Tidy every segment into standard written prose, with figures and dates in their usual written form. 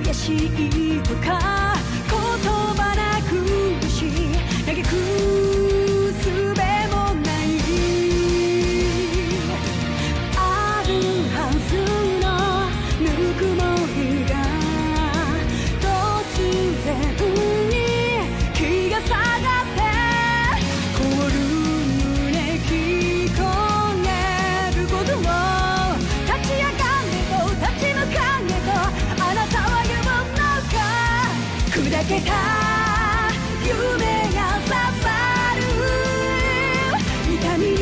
悔しいとか言葉なくし嘆く術もないあるはずのぬくもりが突然に気が下がって凍る胸聞こえることを立ち上がれと立ち向かえとあなたは言うのか砕けた夢が刺さる痛みに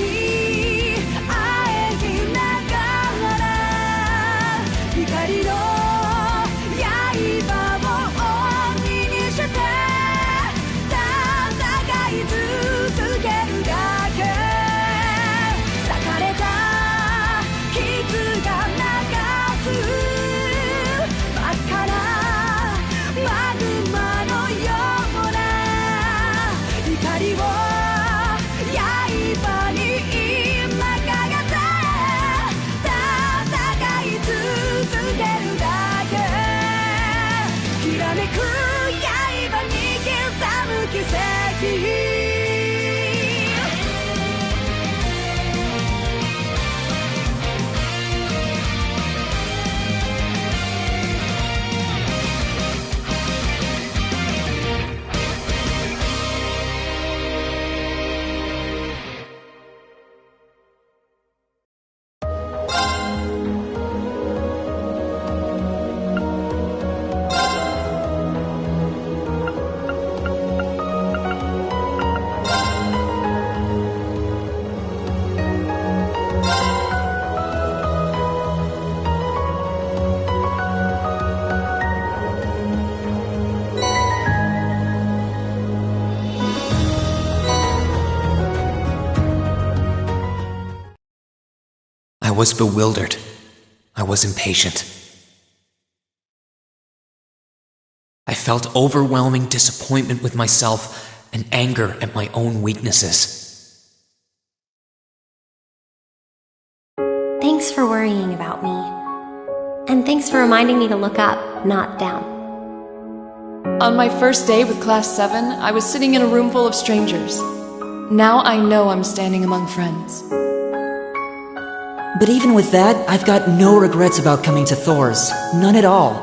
あえぎながら光の刃を鬼にして戦い続けるだけ裂かれた傷が流す真っ赤なマグマのような怒りを刃に今かがって戦い続けるだけきらめく刃に刻む奇跡I was bewildered. I was impatient. I felt overwhelming disappointment with myself and anger at my own weaknesses. Thanks for worrying about me. And thanks for reminding me to look up, not down. On my first day with Class 7, I was sitting in a room full of strangers. Now I know I'm standing among friends. But even with that, I've got no regrets about coming to Thor's. None at all.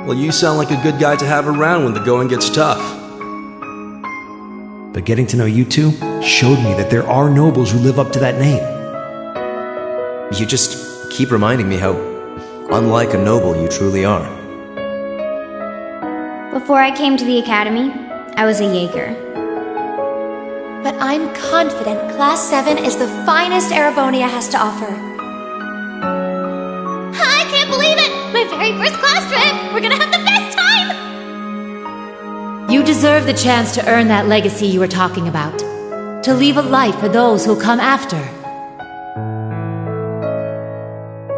Well, you sound like a good guy to have around when the going gets tough. But getting to know you two showed me that there are nobles who live up to that name. You just keep reminding me how unlike a noble you truly are. Before I came to the academy, I was a Jaeger. But I'm confident Class 7 is the finest Erebonia has to offer. I can't believe it! My very first class trip! We're gonna have the best time! You deserve the chance to earn that legacy you were talking about. To leave a light for those who'll come after.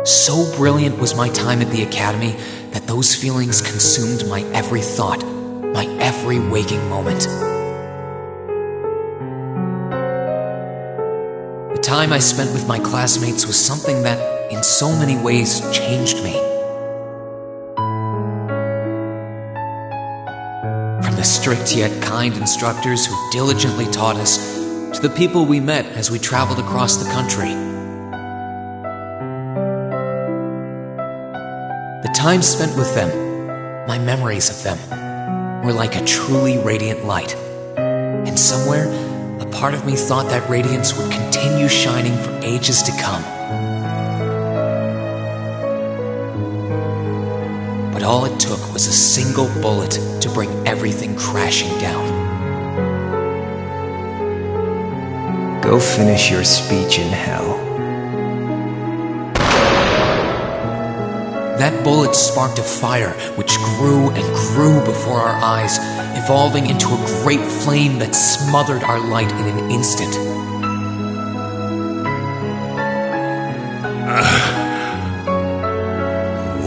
So brilliant was my time at the academy that those feelings consumed my every thought, my every waking moment. The time I spent with my classmates was something that, in so many ways, changed me. From the strict yet kind instructors who diligently taught us, to the people we met as we traveled across the country. The time spent with them, my memories of them, were like a truly radiant light. And somewhere, a part of me thought that radiance would continue shining for ages to come. But all it took was a single bullet to bring everything crashing down. Go finish your speech in hell. That bullet sparked a fire which grew and grew before our eyes, evolving into a great flame that smothered our light in an instant.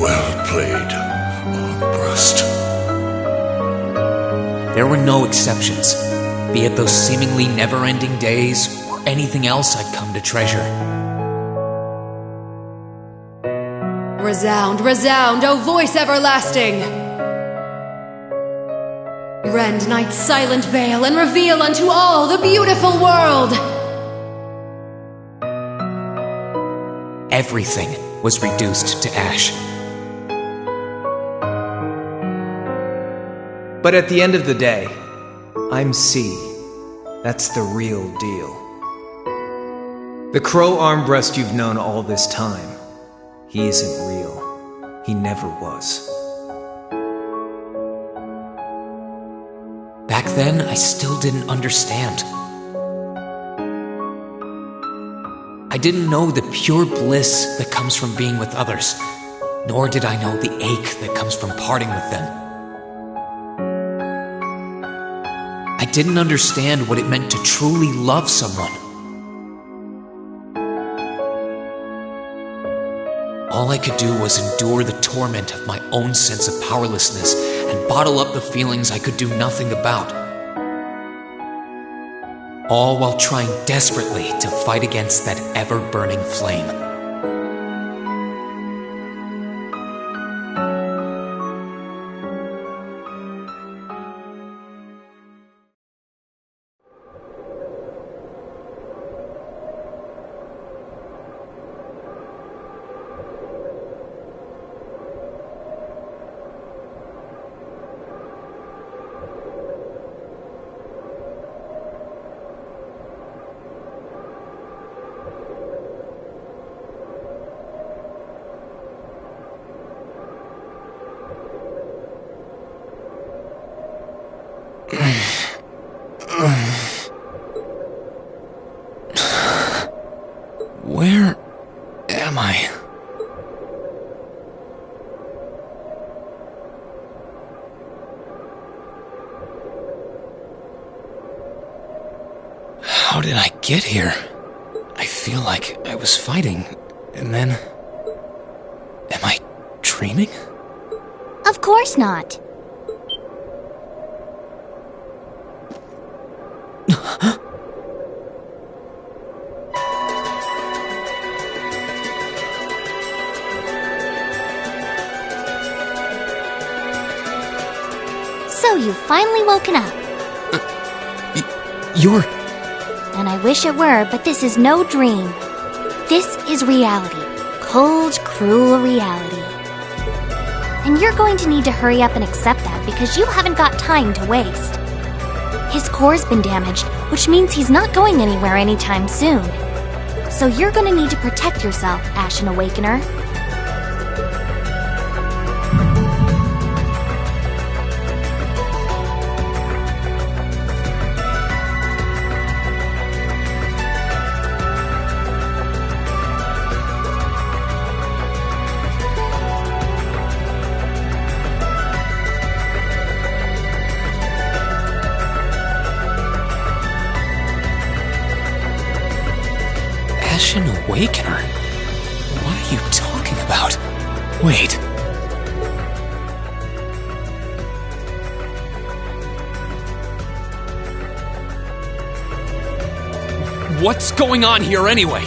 Well played, Armbrust. There were no exceptions, be it those seemingly never-ending days or anything else I'd come to treasure. Resound, resound, O voice everlasting! Rend night's silent veil and reveal unto all the beautiful world! Everything was reduced to ash. But at the end of the day, I'm C. That's the real deal. The crow armbrest you've known all this time, he isn't real. He never was. Back then, I still didn't understand. I didn't know the pure bliss that comes from being with others, nor did I know the ache that comes from parting with them. I didn't understand what it meant to truly love someone. All I could do was endure the torment of my own sense of powerlessness and bottle up the feelings I could do nothing about. All while trying desperately to fight against that ever-burning flame. Where am I? How did I get here? I feel like I was fighting, and then... Am I dreaming? Of course not. So you've finally woken up. You're... And I wish it were, but this is no dream. This is reality. Cold, cruel reality. And you're going to need to hurry up and accept that because you haven't got time to waste. His core's been damaged, which means he's not going anywhere anytime soon. So you're going to need to protect yourself, Ashen Awakener. Ashen Awakener? What are you talking about? Wait. What's going on here anyway?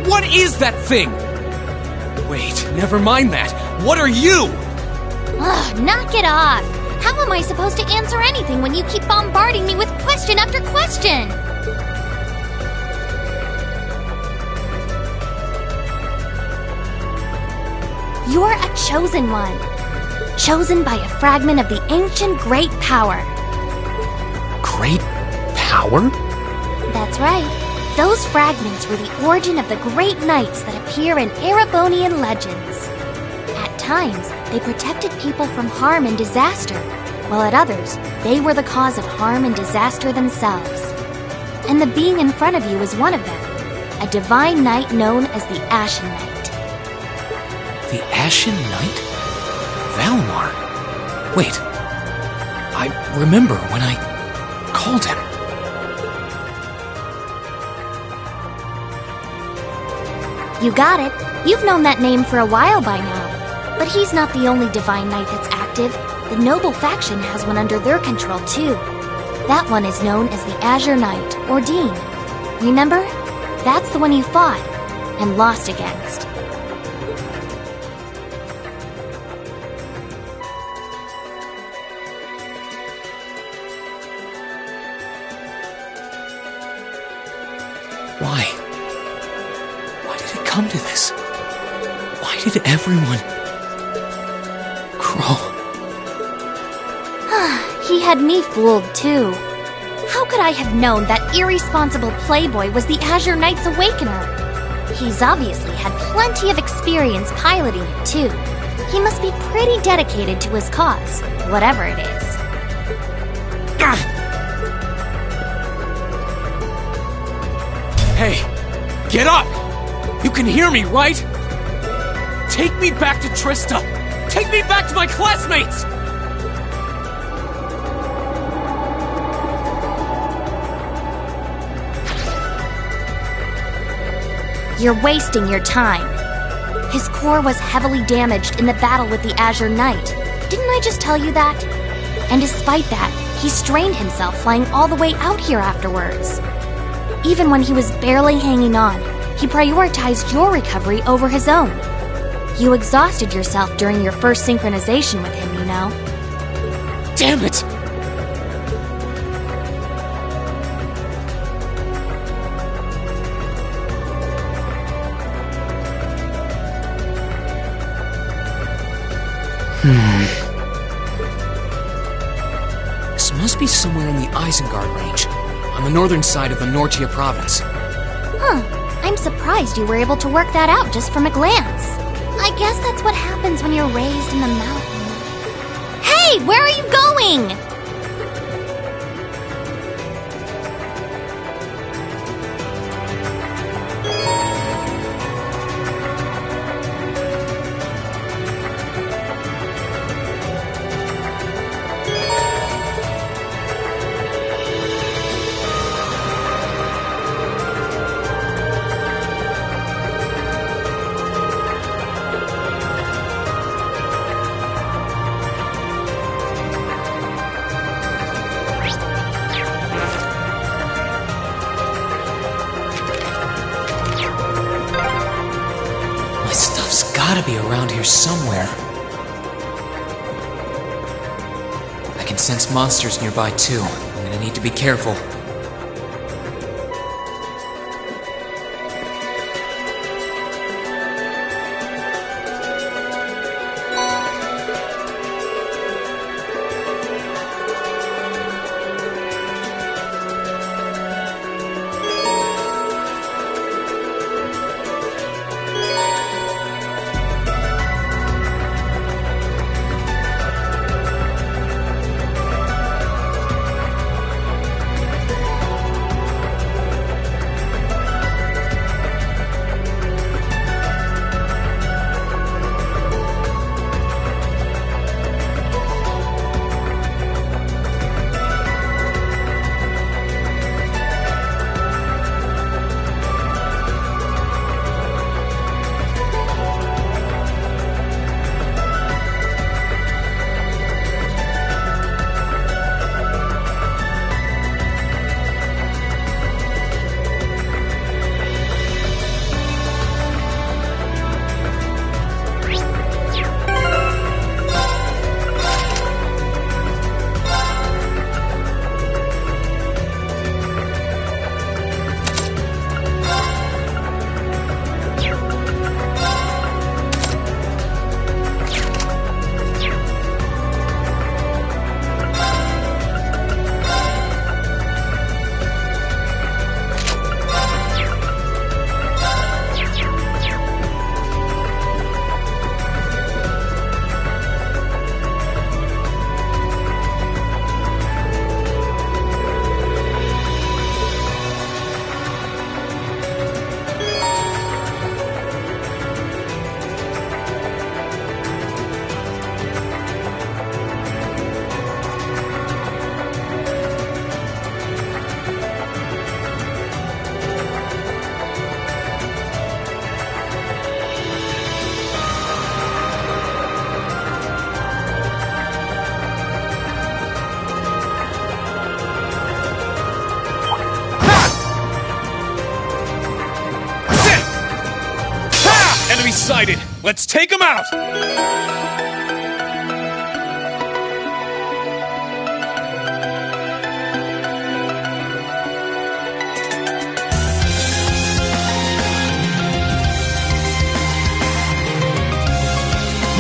What is that thing? Wait, never mind that. What are you? Ugh, knock it off! How am I supposed to answer anything when you keep bombarding me with question after question? You're a chosen one. Chosen by a fragment of the ancient Great Power. Great Power? That's right. Those fragments were the origin of the great knights that appear in Erebonian legends. At times, they protected people from harm and disaster, while at others, they were the cause of harm and disaster themselves. And the being in front of you is one of them, a divine knight known as the Ashen Knight. The Ashen Knight? Valmar? Wait. I remember when I called him. You got it. You've known that name for a while by now. But he's not the only divine knight that's active. The noble faction has one under their control too. That one is known as the Azure Knight, or Dean. Remember? That's the one you fought and lost against. come to this? Why did everyone... Crow... He had me fooled, too. How could I have known that irresponsible playboy was the Azure Knight's Awakener? He's obviously had plenty of experience piloting it, too. He must be pretty dedicated to his cause, whatever it is. Hey, get up! You can hear me, right? Take me back to Trista! Take me back to my classmates! You're wasting your time. His core was heavily damaged in the battle with the Azure Knight. Didn't I just tell you that? And despite that, he strained himself flying all the way out here afterwards. Even when he was barely hanging on, he prioritized your recovery over his own. You exhausted yourself during your first synchronization with him, you know. Damn it! This must be somewhere in the Isengard range, on the northern side of the Nortia province. I'm surprised you were able to work that out just from a glance. I guess that's what happens when you're raised in the mountain. Hey, where are you going? Gotta be around here somewhere. I can sense monsters nearby too. I'm gonna need to be careful. Sighted. Let's take him out!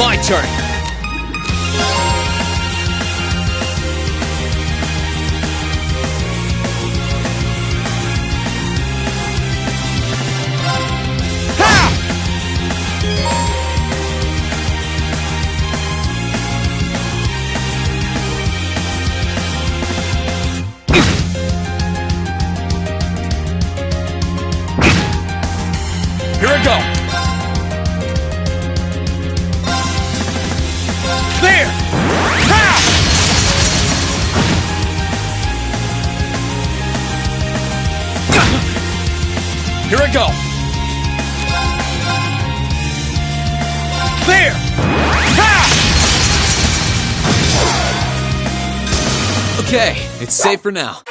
My turn. Here I go! There! Ha! Here I go! There! Ha! Okay, it's safe for now.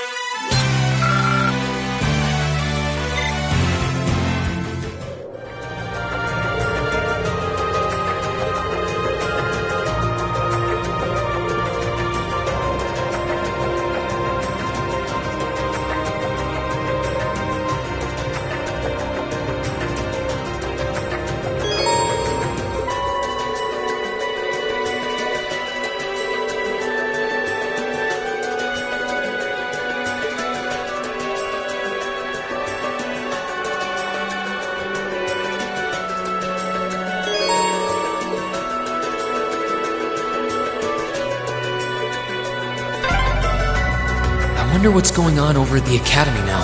I wonder what's going on over at the academy now.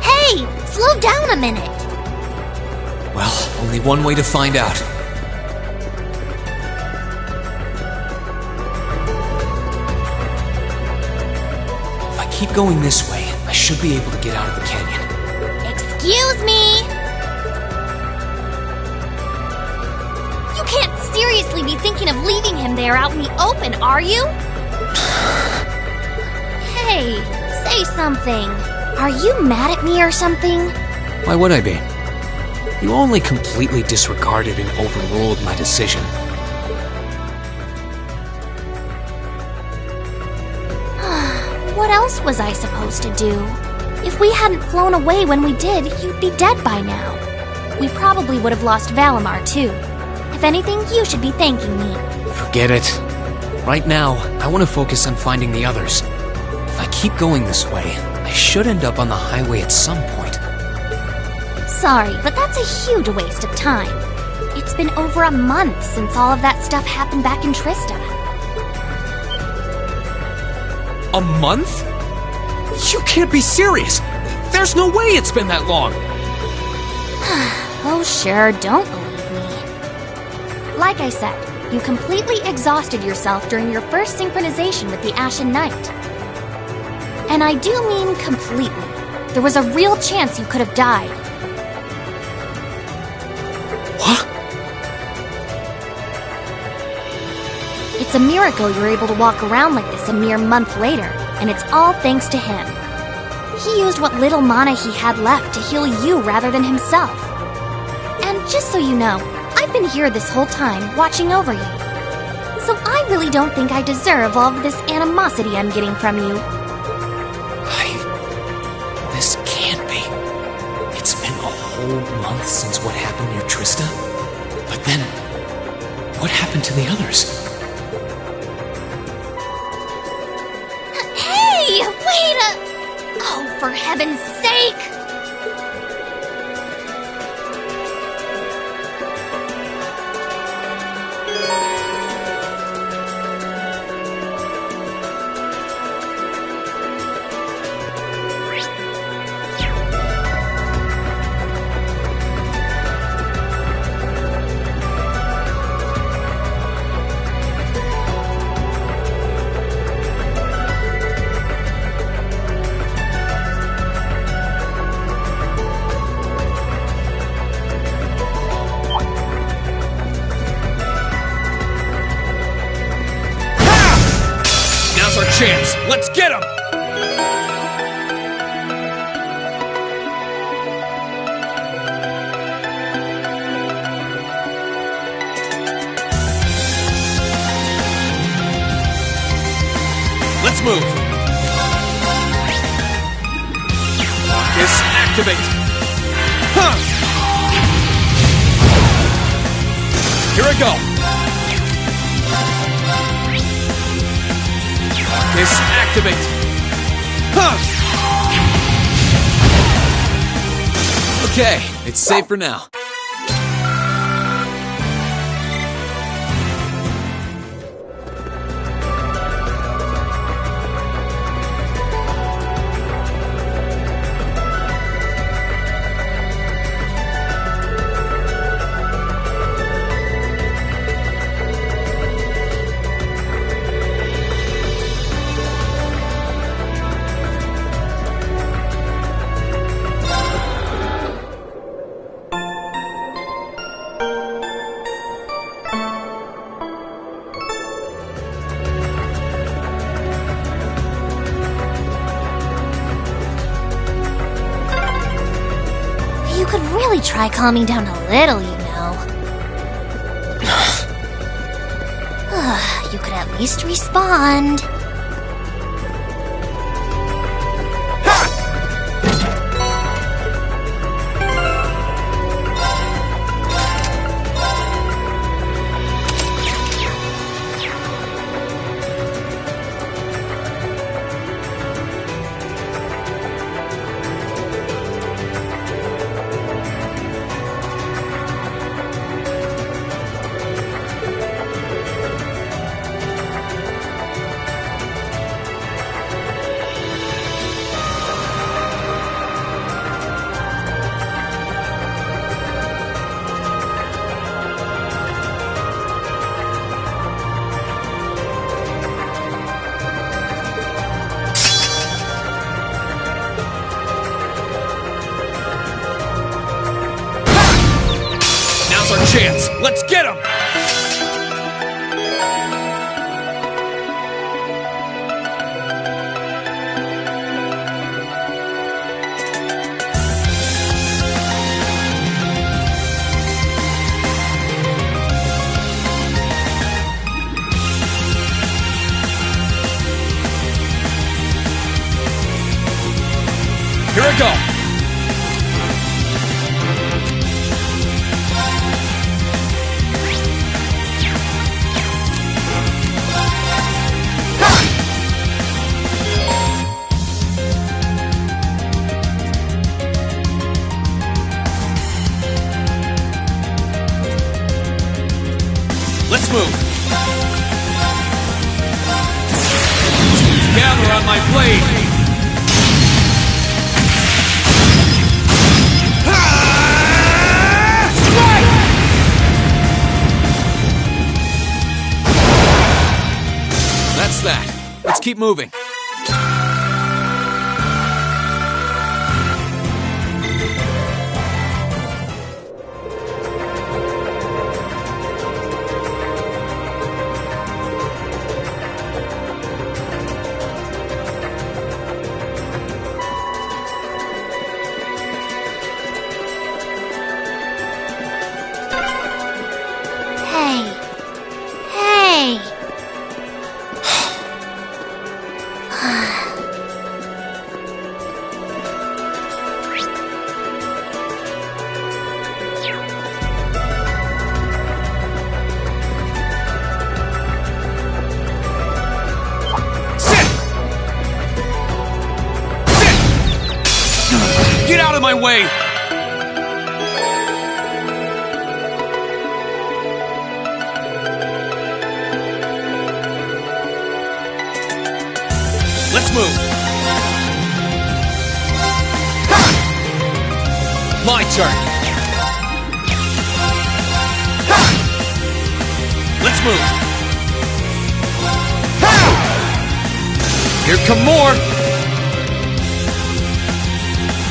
Hey! Slow down a minute! Well, only one way to find out. If I keep going this way, I should be able to get out of the canyon. Excuse me! You can't seriously be thinking of leaving him there out in the open, are you? Hey, say something. Are you mad at me or something? Why would I be? You only completely disregarded and overruled my decision. What else was I supposed to do? If we hadn't flown away when we did, you'd be dead by now. We probably would have lost Valimar, too. If anything, you should be thanking me. Forget it. Right now, I want to focus on finding the others. If I keep going this way, I should end up on the highway at some point. Sorry, but that's a huge waste of time. It's been over a month since all of that stuff happened back in Trista. A month? You can't be serious! There's no way it's been that long! Oh sure, don't believe me. Like I said, you completely exhausted yourself during your first synchronization with the Ashen Knight. And I do mean completely. There was a real chance you could have died. What? It's a miracle you're able to walk around like this a mere month later, and it's all thanks to him. He used what little mana he had left to heal you rather than himself. And just so you know, I've been here this whole time, watching over you. So I really don't think I deserve all of this animosity I'm getting from you. This can't be. It's been a whole month since what happened near Trista? But then, what happened to the others? Hey! Wait a... Oh, for heaven's sake! Chance. Let's get him! Let's move! Focus, activate! Huh! Here I go. Disactivate. Huh. Okay, it's safe for now. You could really try calming down a little, you know. You could at least respond. Now's our chance. Let's get him! Here I go. Let's move. Gather on my blade. That's that. Let's keep moving. Get out of my way! Let's move. My turn. Let's move. Here come more.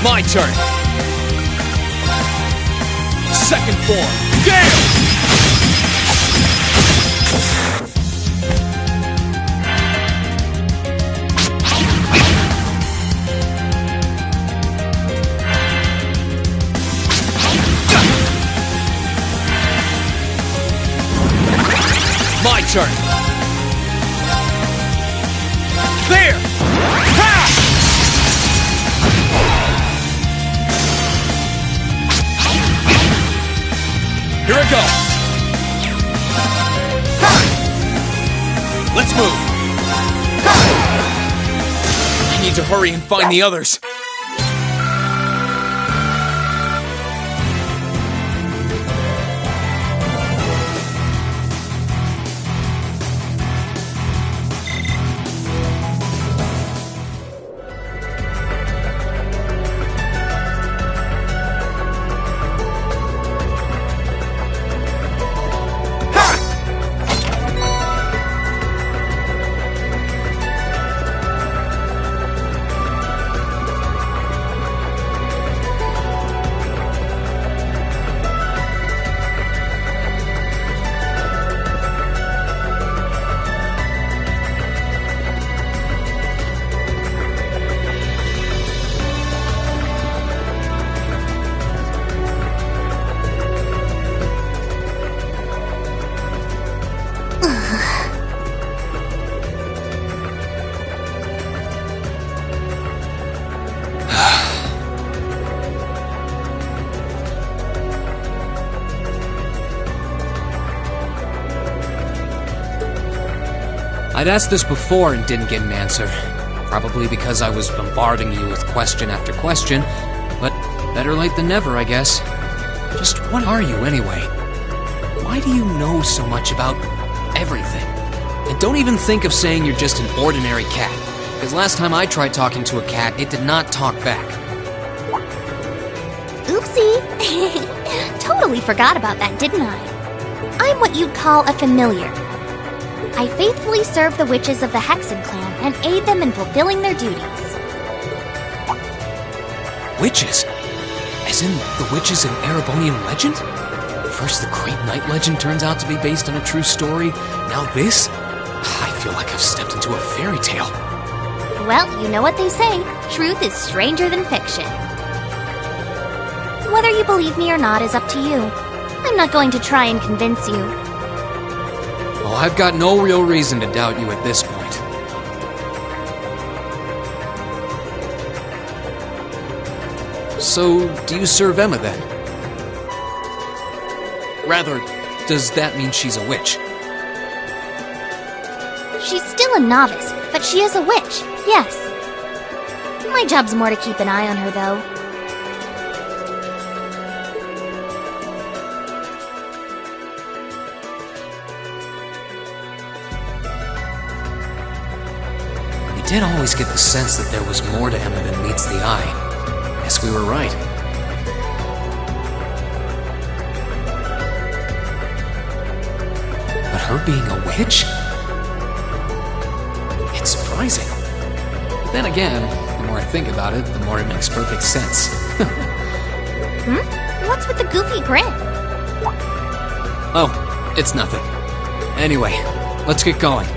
My turn. Second form. Gale! My turn. There! Ha! Here I go. Let's move! I need to hurry and find the others. I'd asked this before and didn't get an answer. Probably because I was bombarding you with question after question, but better late than never, I guess. Just what are you anyway? Why do you know so much about everything? And don't even think of saying you're just an ordinary cat, because last time I tried talking to a cat, it did not talk back. Oopsie! Totally forgot about that, didn't I? I'm what you'd call a familiar. I faithfully serve the witches of the Hexen clan and aid them in fulfilling their duties. Witches? As in the witches in Erebonian legend? First the Great Night legend turns out to be based on a true story, now this? I feel like I've stepped into a fairy tale. Well, you know what they say, truth is stranger than fiction. Whether you believe me or not is up to you. I'm not going to try and convince you. Well, I've got no real reason to doubt you at this point. So, do you serve Emma then? Rather, does that mean she's a witch? She's still a novice, but she is a witch, yes. My job's more to keep an eye on her, though. I did always get the sense that there was more to Emma than meets the eye. Guess we were right. But her being a witch? It's surprising. But then again, the more I think about it, the more it makes perfect sense. What's with the goofy grin? Oh, it's nothing. Anyway, let's get going.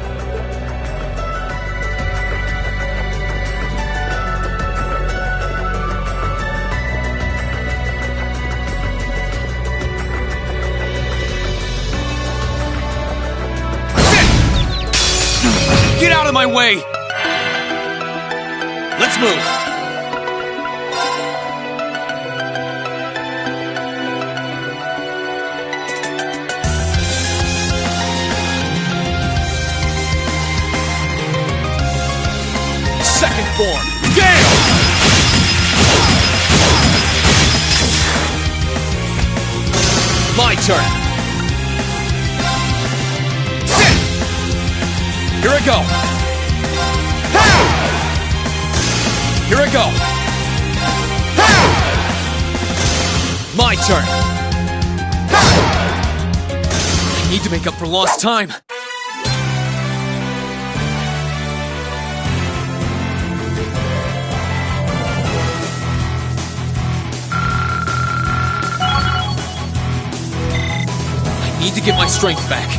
Get out of my way! Let's move! Second form, Gale! My turn! Here I go! Here I go! My turn! I need to make up for lost time! I need to get my strength back.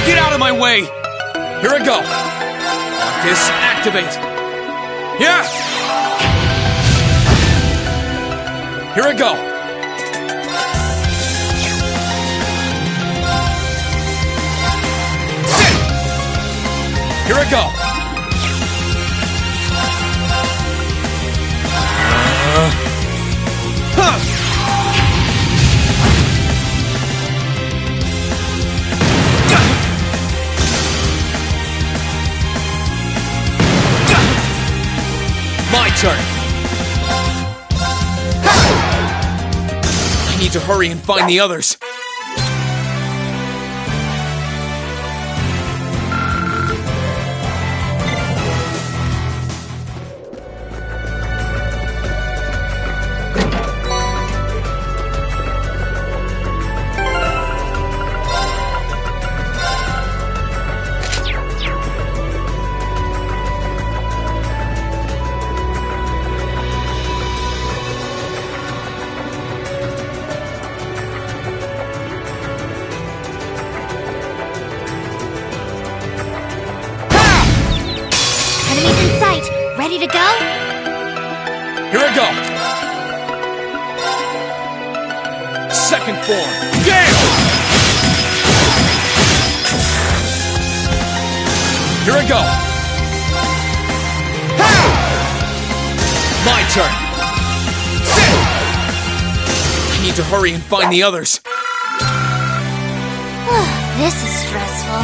Get out of my way! Here I go! This, activate! Yeah! Here I go! Sit! Here I go! My turn! I need to hurry and find the others. Ready to go? Here I go! Second form, Gale! Here I go! Ha! My turn! Sit! I need to hurry and find the others. This is stressful.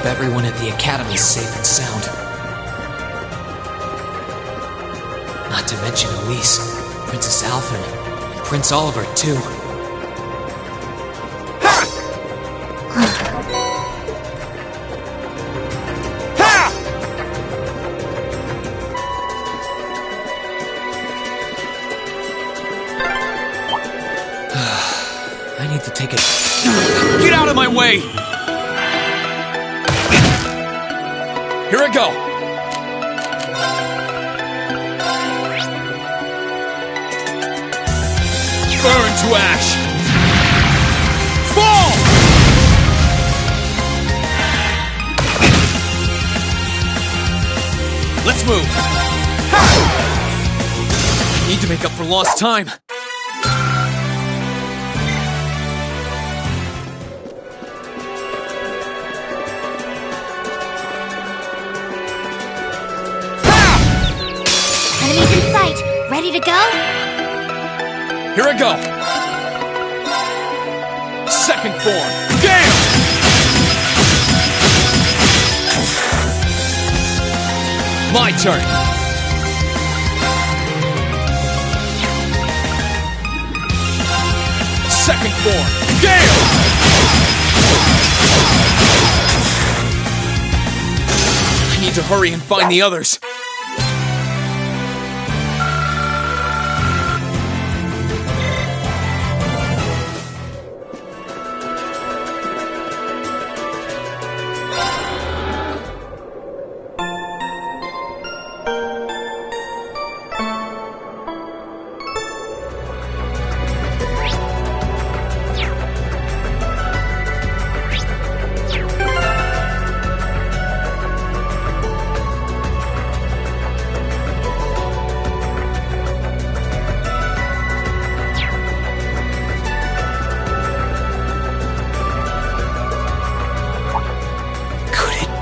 Everyone at the Academy's safe and sound. Not to mention Elise, Princess Alphen, and Prince Oliver, too. Ha! Ha! I need to take a... Get out of my way! Here I go! Burn to ash! Fall! Let's move! Ha! I need to make up for lost time. Enemies in sight. Ready to go? Here I go! Second form, Gale! My turn! Second form, Gale! I need to hurry and find the others.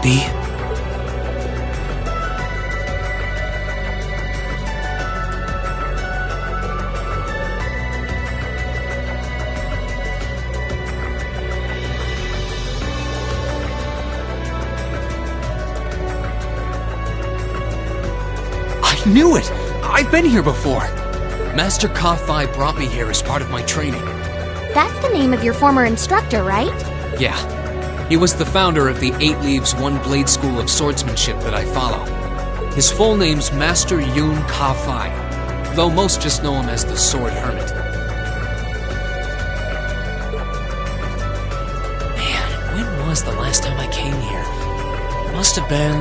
Be? I knew it! I've been here before! Master Ka-Fi brought me here as part of my training. That's the name of your former instructor, right? Yeah. He was the founder of the 8 Leaves, 1 Blade School of Swordsmanship that I follow. His full name's Master Yun Ka-Fi, though most just know him as the Sword Hermit. Man, when was the last time I came here. It must have been,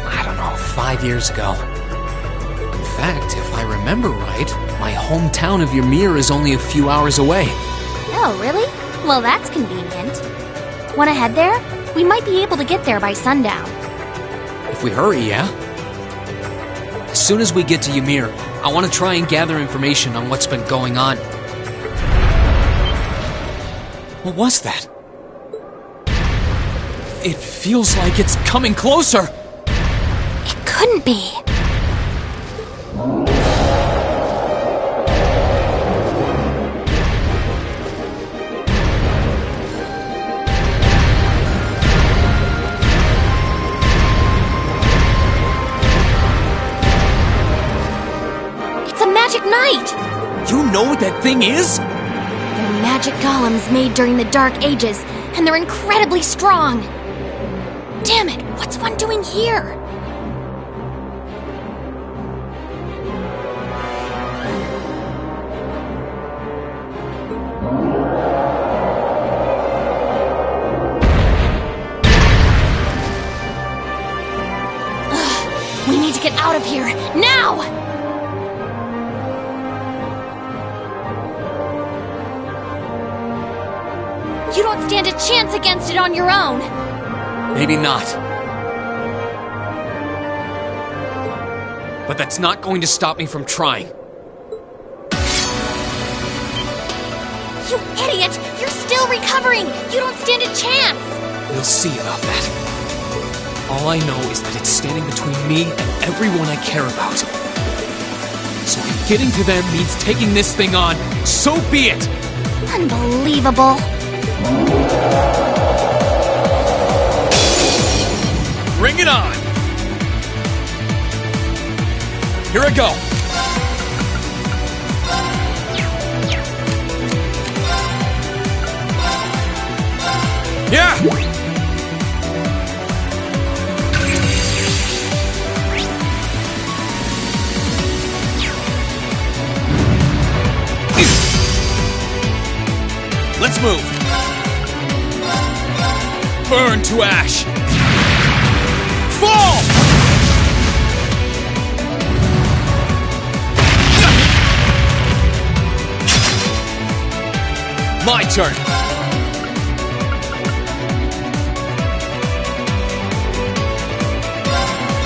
I don't know, 5 years ago. In fact, if I remember right, my hometown of Ymir is only a few hours away. Oh, really? Well, that's convenient. Wanna head there? We might be able to get there by sundown. If we hurry, yeah? As soon as we get to Ymir, I want to try and gather information on what's been going on. What was that? It feels like it's coming closer! It couldn't be. Magic Knight! You know what that thing is? They're magic golems made during the Dark Ages, and they're incredibly strong. Damn it, what's one doing here? Ugh, we need to get out of here, now! You don't stand a chance against it on your own! Maybe not. But that's not going to stop me from trying. You idiot! You're still recovering! You don't stand a chance! We'll see about that. All I know is that it's standing between me and everyone I care about. So if getting to them means taking this thing on, so be it! Unbelievable! Bring it on! Here I go! Yeah! Let's move! Burn to ash! Fall! My turn!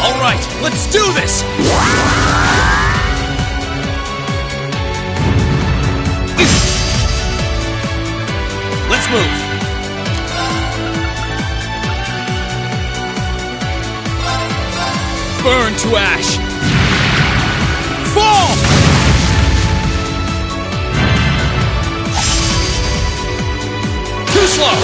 Alright, let's do this! Let's move! Burn to ash! Fall! Too slow!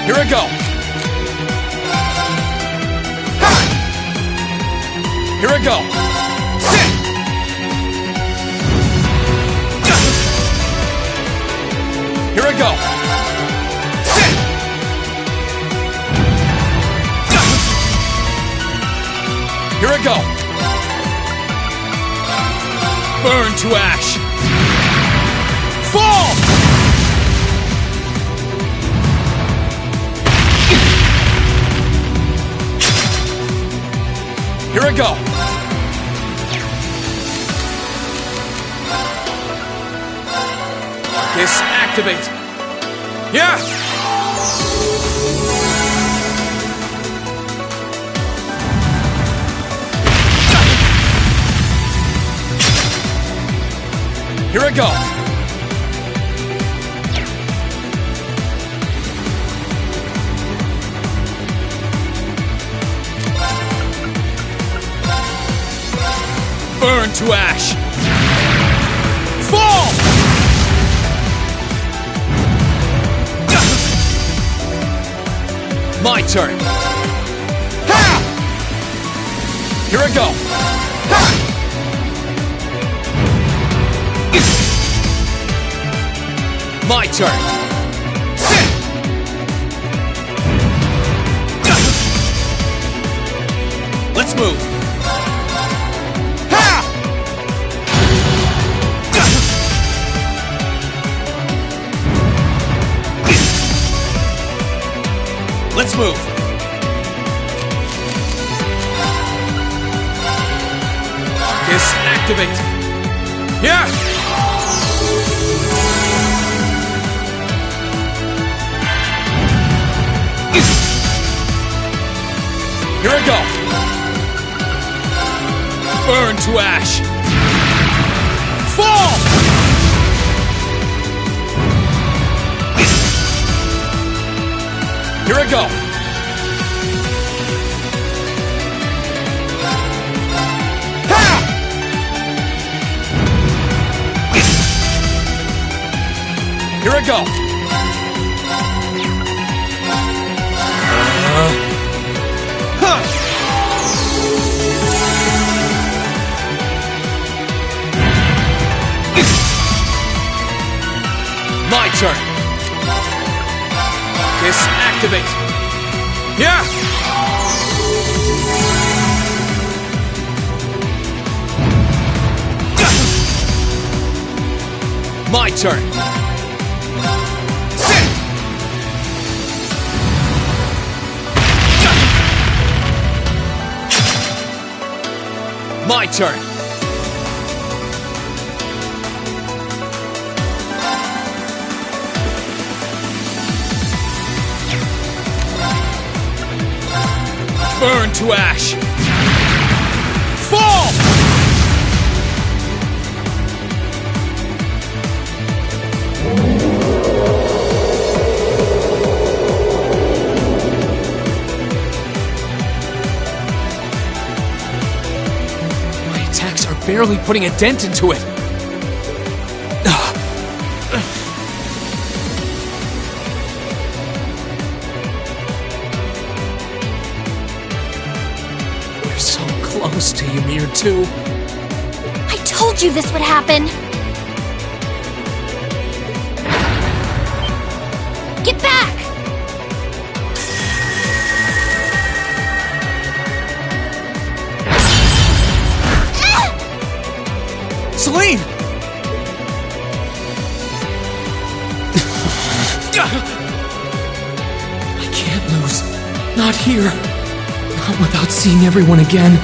Here I go! Ha! Here I go! Here I go! Sit! Here I go! Burn to ash! Fall! Here I go! Marcus, activate! Yeah! Here I go! Burn to ash! Fall! My turn! Ha! Here I go! Ha! My turn! Sit! Let's move! Ha! Focus, activate! Yeah! Here I go! Burn to ash! Fall! Here I go! Ha! Here I go! My turn. Focus, activate. Yeah! My turn. Sit! My turn. Burn to ash! Fall! My attacks are barely putting a dent into it. Close to Ymir too. I told you this would happen! Get back! Celine! I can't lose. Not here. Not without seeing everyone again.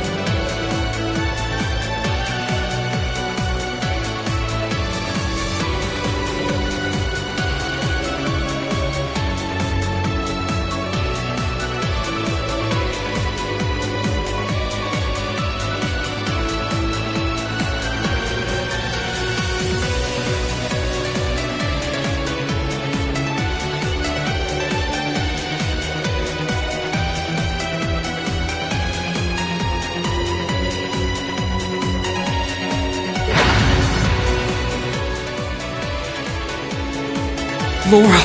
Laura.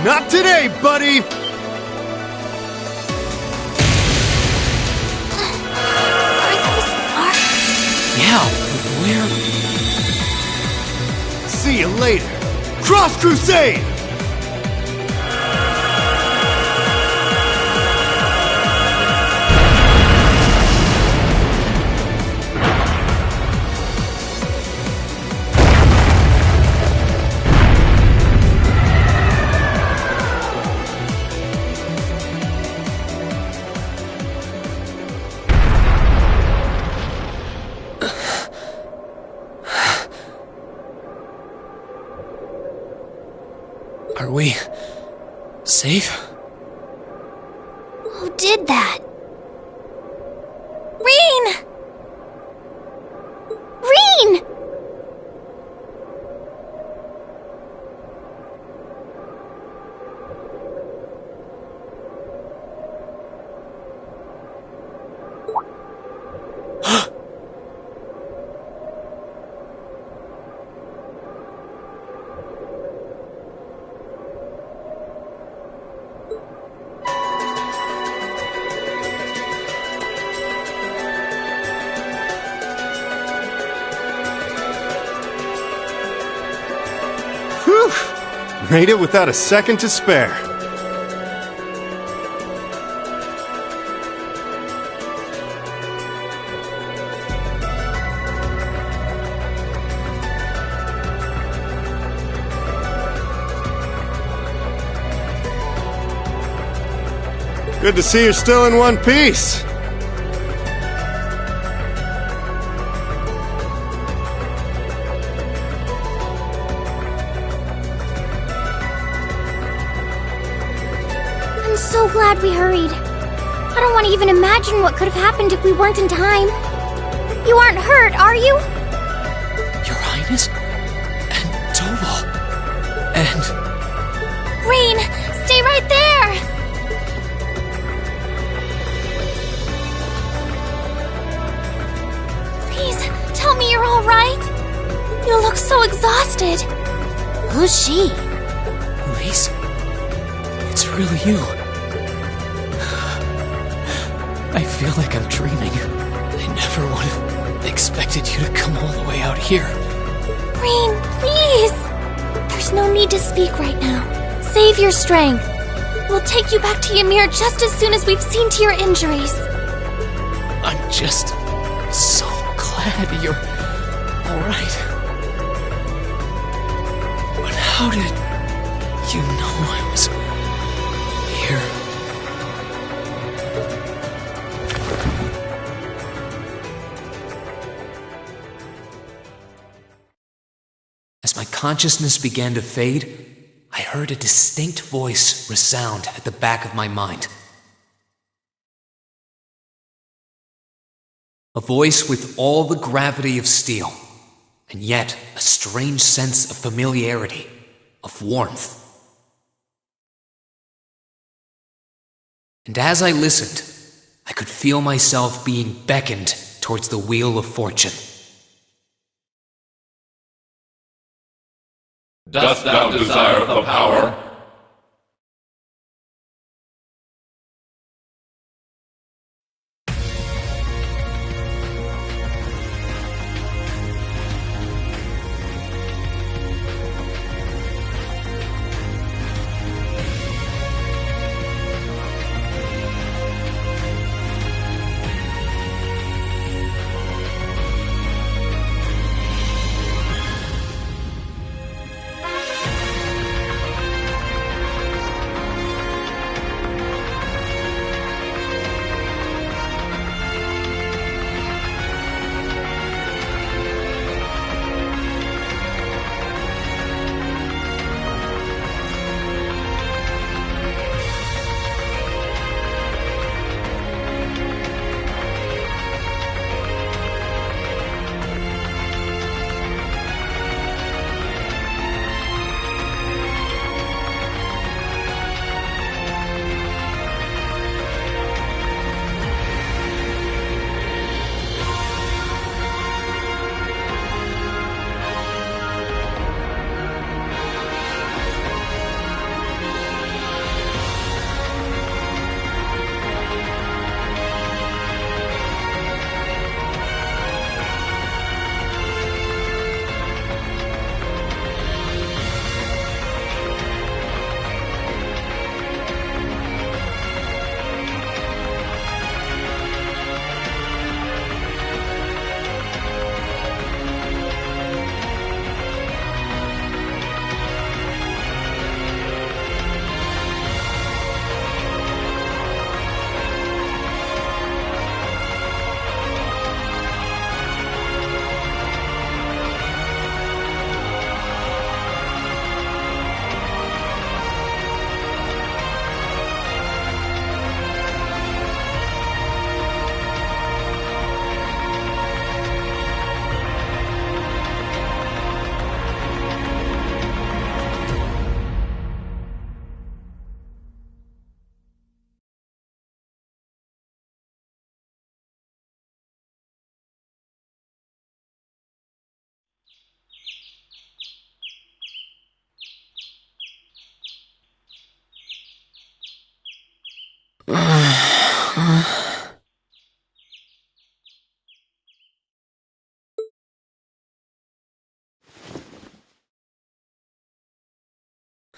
Not today, buddy! Yeah, where? See you later. Cross Crusade! Are we safe? Who did that? Reen! Reen! Made it without a second to spare. Good to see you're still in one piece. I'm so glad we hurried. I don't want to even imagine what could have happened if we weren't in time. You aren't hurt, are you? Your Highness? And Toval. And... Rain, stay right there! Please, tell me you're all right. You look so exhausted. Who's she? Elise? It's really you. I feel like I'm dreaming. I never would have expected you to come all the way out here. Rain, please! There's no need to speak right now. Save your strength. We'll take you back to Ymir just as soon as we've seen to your injuries. I'm just so glad you're alright. But how did you know I was here? As my consciousness began to fade, I heard a distinct voice resound at the back of my mind. A voice with all the gravity of steel, and yet a strange sense of familiarity, of warmth. And as I listened, I could feel myself being beckoned towards the wheel of fortune. Dost thou desire the power?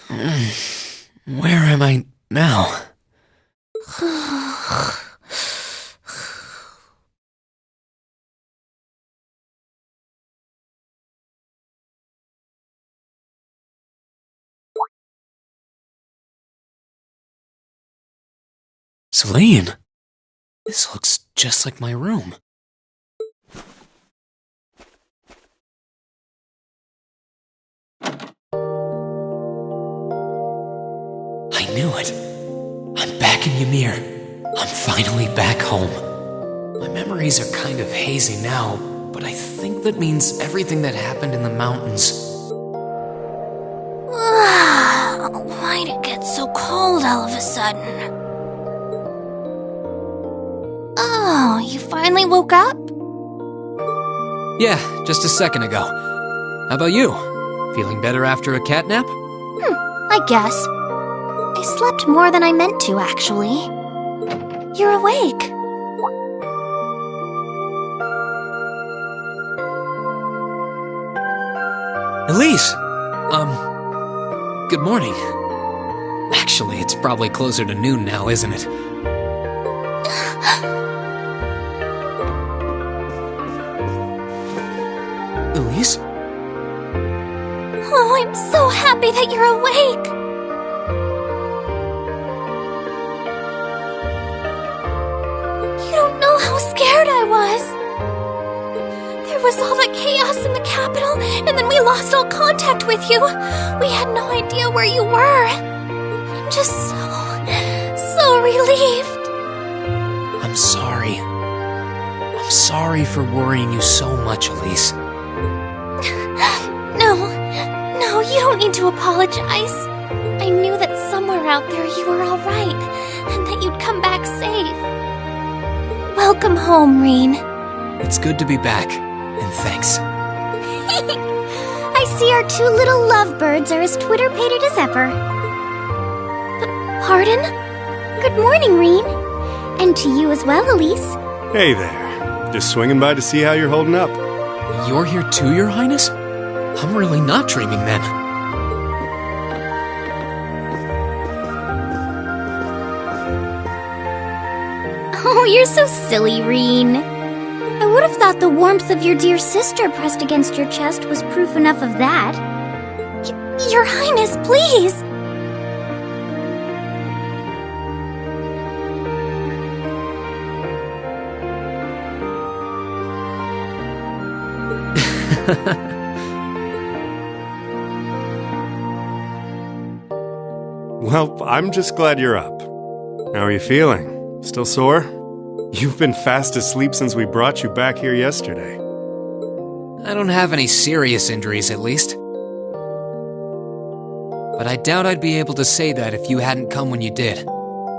Where am I now? Celine, this looks just like my room. I knew it. I'm back in Ymir. I'm finally back home. My memories are kind of hazy now, but I think that means everything that happened in the mountains. Why'd it get so cold all of a sudden? Oh, you finally woke up? Yeah, just a second ago. How about you? Feeling better after a cat nap? I guess. I slept more than I meant to, actually. You're awake. Elise! Good morning. Actually, it's probably closer to noon now, isn't it? Elise? Oh, I'm so happy that you're awake! You don't know how scared I was! There was all that chaos in the capital, and then we lost all contact with you! We had no idea where you were! I'm just so relieved! I'm sorry. I'm sorry for worrying you so much, Elise. No, you don't need to apologize. I knew that somewhere out there you were all right, and that you'd come back safe. Welcome home, Reen. It's good to be back, and thanks. I see our two little lovebirds are as Twitter-pated as ever. Pardon? Good morning, Reen. And to you as well, Elise. Hey there. Just swinging by to see how you're holding up. You're here too, Your Highness? I'm really not dreaming then. Oh, you're so silly, Reen. I would have thought the warmth of your dear sister pressed against your chest was proof enough of that. Your Highness, please! Well, I'm just glad you're up. How are you feeling? Still sore? You've been fast asleep since we brought you back here yesterday. I don't have any serious injuries, at least. But I doubt I'd be able to say that if you hadn't come when you did.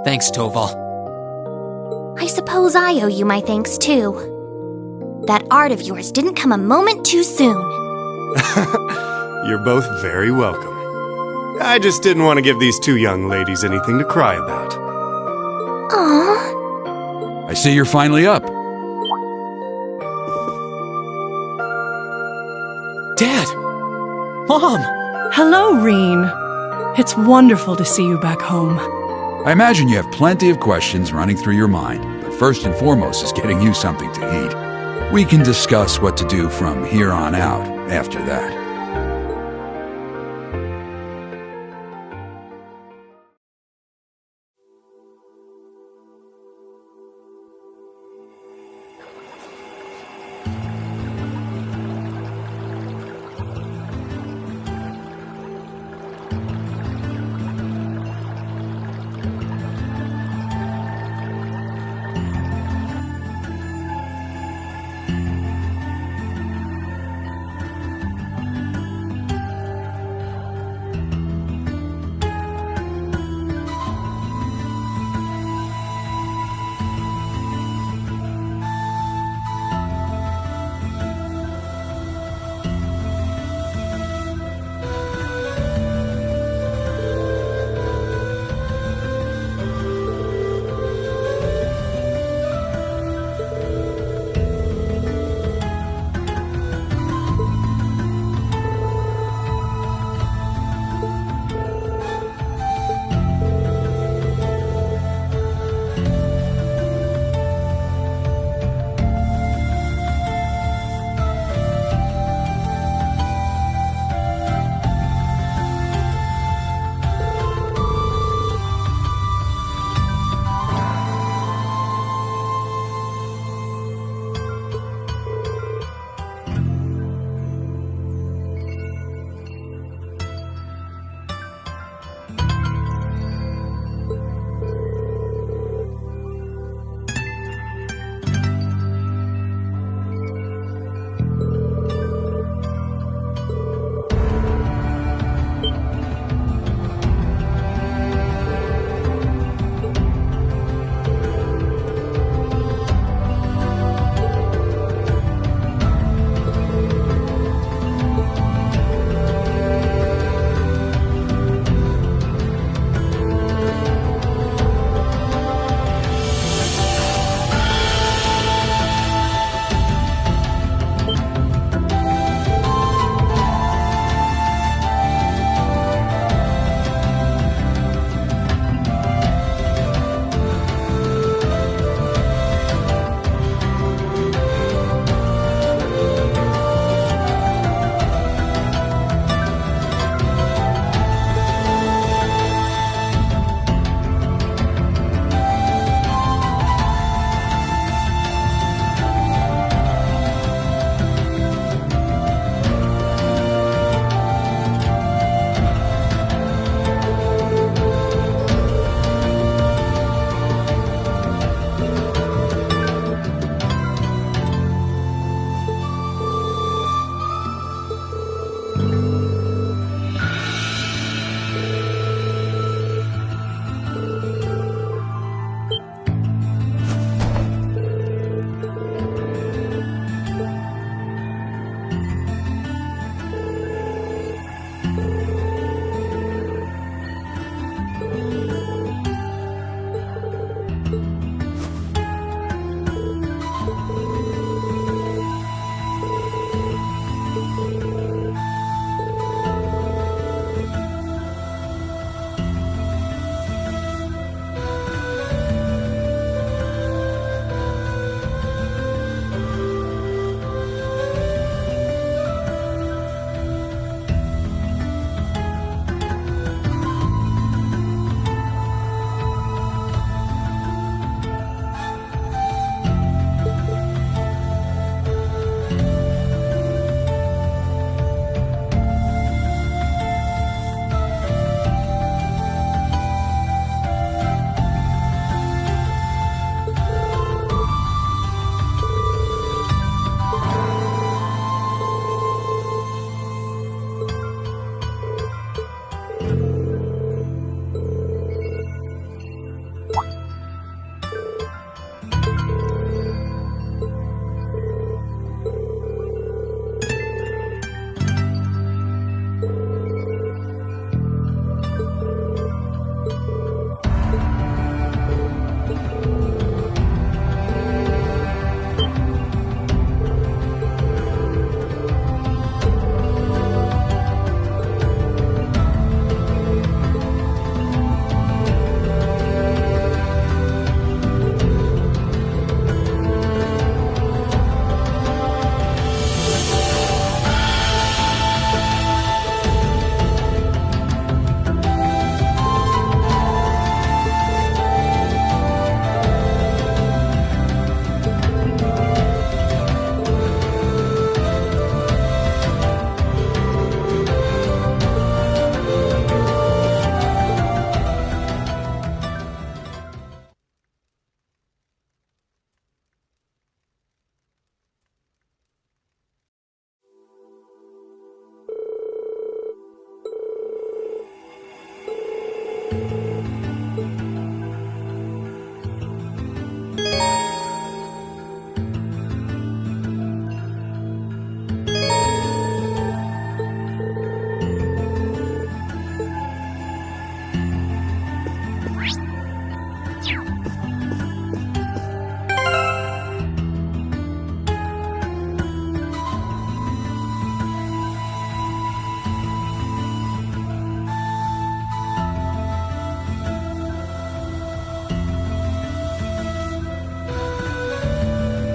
Thanks, Toval. I suppose I owe you my thanks, too. That art of yours didn't come a moment too soon. You're both very welcome. I just didn't want to give these two young ladies anything to cry about. Aww. I see you're finally up. Dad! Mom! Hello, Reen. It's wonderful to see you back home. I imagine you have plenty of questions running through your mind, but first and foremost is getting you something to eat. We can discuss what to do from here on out after that.